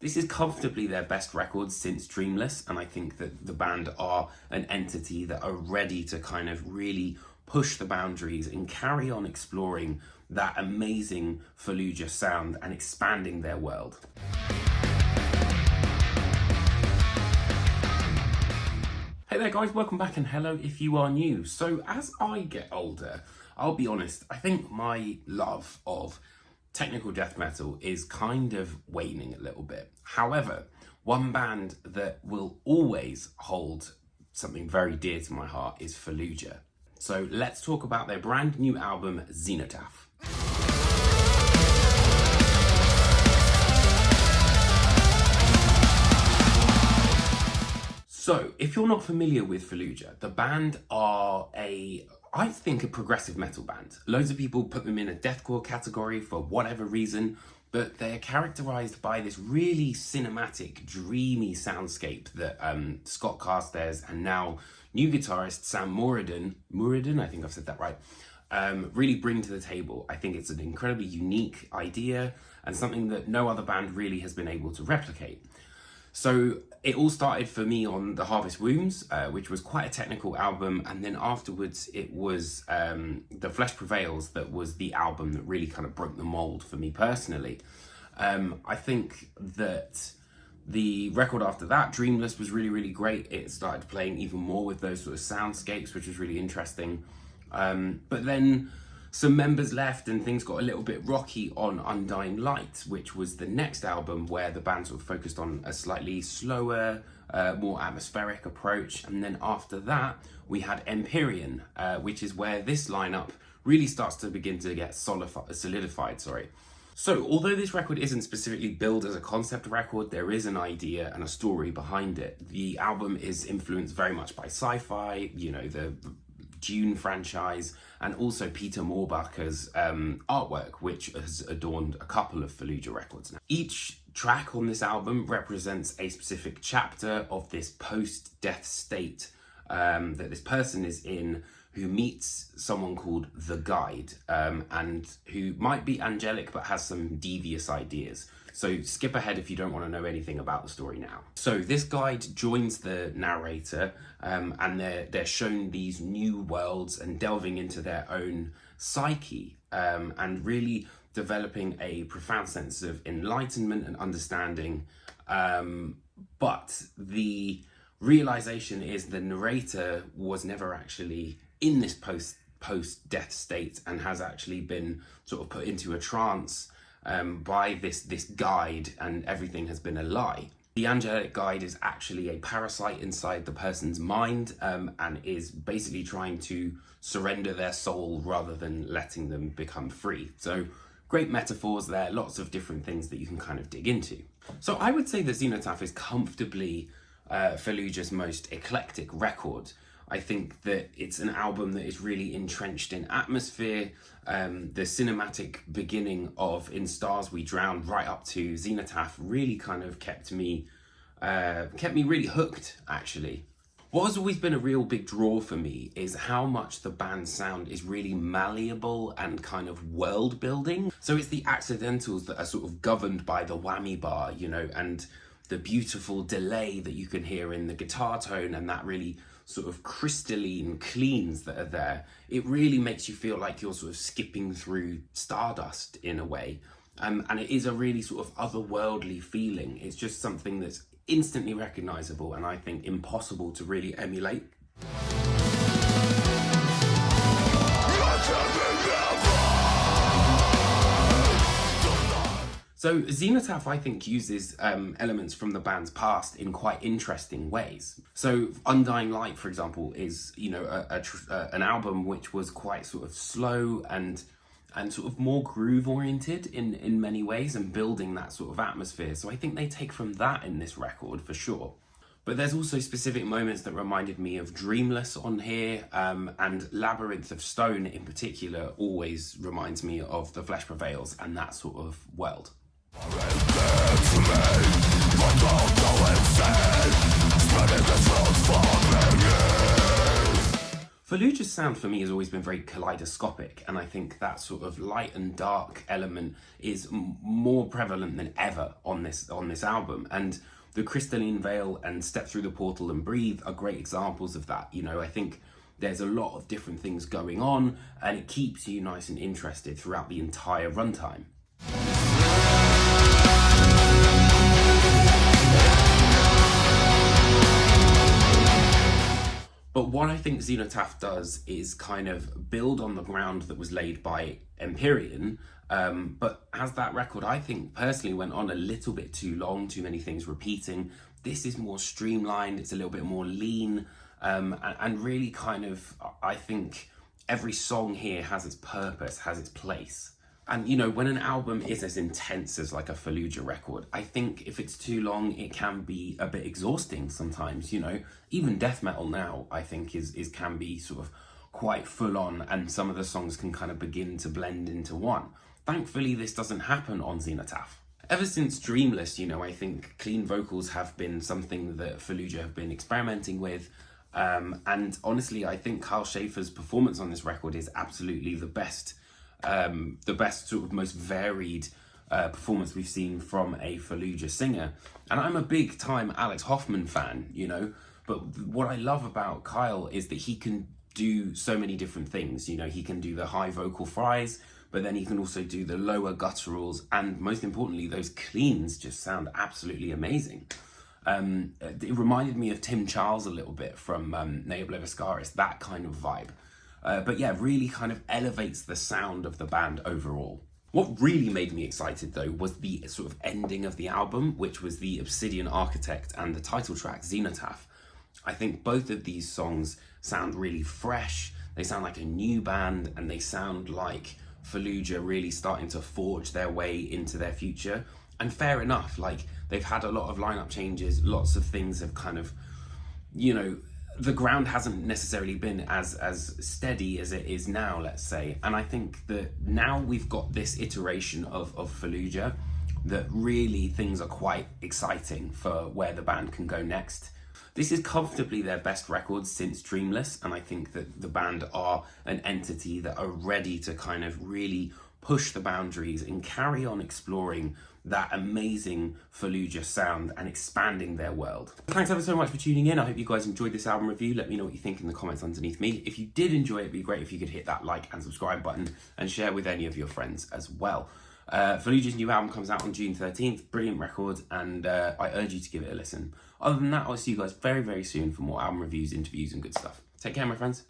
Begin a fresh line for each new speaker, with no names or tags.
This is comfortably their best record since Dreamless, and I think that the band are an entity that are ready to kind of really push the boundaries and carry on exploring that amazing Fallujah sound and expanding their world. Hey there guys, welcome back, and hello if you are new. So as I get older, I'll be honest, I think my love of technical death metal is kind of waning a little bit. However, one band that will always hold something very dear to my heart is Fallujah. So let's talk about their brand new album, Xenotaph. So, if you're not familiar with Fallujah, the band are I think a progressive metal band. Loads of people put them in a deathcore category for whatever reason, but they're characterized by this really cinematic, dreamy soundscape that Scott Carstairs and now new guitarist Sam Muradin, I think I've said that right, really bring to the table. I think it's an incredibly unique idea and something that no other band really has been able to replicate. So it all started for me on The Harvest Wombs, which was quite a technical album, and then afterwards it was The Flesh Prevails that was the album that really kind of broke the mold for me personally. I think that the record after that, Dreamless, was really, really great. It started playing even more with those sort of soundscapes, which was really interesting. But then some members left and things got a little bit rocky on Undying Light, which was the next album where the band sort of focused on a slightly slower, more atmospheric approach. And then after that, we had Empyrean, which is where this lineup really starts to begin to get solidified. So although this record isn't specifically billed as a concept record, there is an idea and a story behind it. The album is influenced very much by sci-fi, you know, the Dune franchise, and also Peter Moorbacher's artwork, which has adorned a couple of Fallujah records now. Each track on this album represents a specific chapter of this post-death state that this person is in, who meets someone called the Guide, and who might be angelic but has some devious ideas. So skip ahead if you don't want to know anything about the story now. So this guide joins the narrator, and they're shown these new worlds and delving into their own psyche, and really developing a profound sense of enlightenment and understanding. But the realization is the narrator was never actually in this post-death state and has actually been sort of put into a trance by this guide, and everything has been a lie. The angelic guide is actually a parasite inside the person's mind, and is basically trying to surrender their soul rather than letting them become free. So great metaphors there, lots of different things that you can kind of dig into. So I would say that Xenotaph is comfortably Fallujah's most eclectic record. I think that it's an album that is really entrenched in atmosphere. The cinematic beginning of In Stars We Drown right up to Xenotaph really kind of kept me really hooked, actually. What has always been a real big draw for me is how much the band's sound is really malleable and kind of world building. So it's the accidentals that are sort of governed by the whammy bar, you know, and the beautiful delay that you can hear in the guitar tone and that really sort of crystalline cleans that are there. It really makes you feel like you're sort of skipping through stardust in a way. And it is a really sort of otherworldly feeling. It's just something that's instantly recognizable and I think impossible to really emulate. So Xenotaph, I think, uses elements from the band's past in quite interesting ways. So Undying Light, for example, is, you know, an album which was quite sort of slow and sort of more groove oriented in many ways, and building that sort of atmosphere. So I think they take from that in this record for sure. But there's also specific moments that reminded me of Dreamless on here, and Labyrinth of Stone in particular always reminds me of The Flesh Prevails and that sort of world. Fallujah's sound for me has always been very kaleidoscopic, and I think that sort of light and dark element is more prevalent than ever on this album. And the Crystalline Veil and Step Through the Portal and Breathe are great examples of that. You know, I think there's a lot of different things going on, and it keeps you nice and interested throughout the entire runtime. But what I think Xenotaph does is kind of build on the ground that was laid by Empyrean, but as that record, I think personally went on a little bit too long, too many things repeating. This is more streamlined, it's a little bit more lean, and really kind of, I think every song here has its purpose, has its place. And you know, when an album is as intense as like a Fallujah record, I think if it's too long, it can be a bit exhausting sometimes. You know, even death metal now, I think can be sort of quite full on, and some of the songs can kind of begin to blend into one. Thankfully, this doesn't happen on Xenotaph. Ever since Dreamless, you know, I think clean vocals have been something that Fallujah have been experimenting with. And honestly, I think Kyle Schafer's performance on this record is absolutely the best sort of most varied performance we've seen from a Fallujah singer. And I'm a big time Alex Hoffman fan, you know, but what I love about Kyle is that he can do so many different things. You know, he can do the high vocal fries, but then he can also do the lower gutturals, and most importantly, those cleans just sound absolutely amazing. It reminded me of Tim Charles a little bit from Ne Obliviscaris, that kind of vibe. But yeah, really kind of elevates the sound of the band overall. What really made me excited though was the sort of ending of the album, which was the Obsidian Architect and the title track, Xenotaph. I think both of these songs sound really fresh, they sound like a new band, and they sound like Fallujah really starting to forge their way into their future. And fair enough, like they've had a lot of lineup changes, lots of things have kind of, you know, the ground hasn't necessarily been as steady as it is now, let's say. And I think that now we've got this iteration of Fallujah that really things are quite exciting for where the band can go next. This is comfortably their best record since Dreamless, and I think that the band are an entity that are ready to kind of really push the boundaries and carry on exploring that amazing Fallujah sound and expanding their world. Thanks ever so much for tuning in. I hope you guys enjoyed this album review. Let me know what you think in the comments underneath me. If you did enjoy it, it'd be great if you could hit that like and subscribe button and share with any of your friends as well. Fallujah's new album comes out on June 13th. Brilliant record, and I urge you to give it a listen. Other than that, I'll see you guys very, very soon for more album reviews, interviews, and good stuff. Take care, my friends.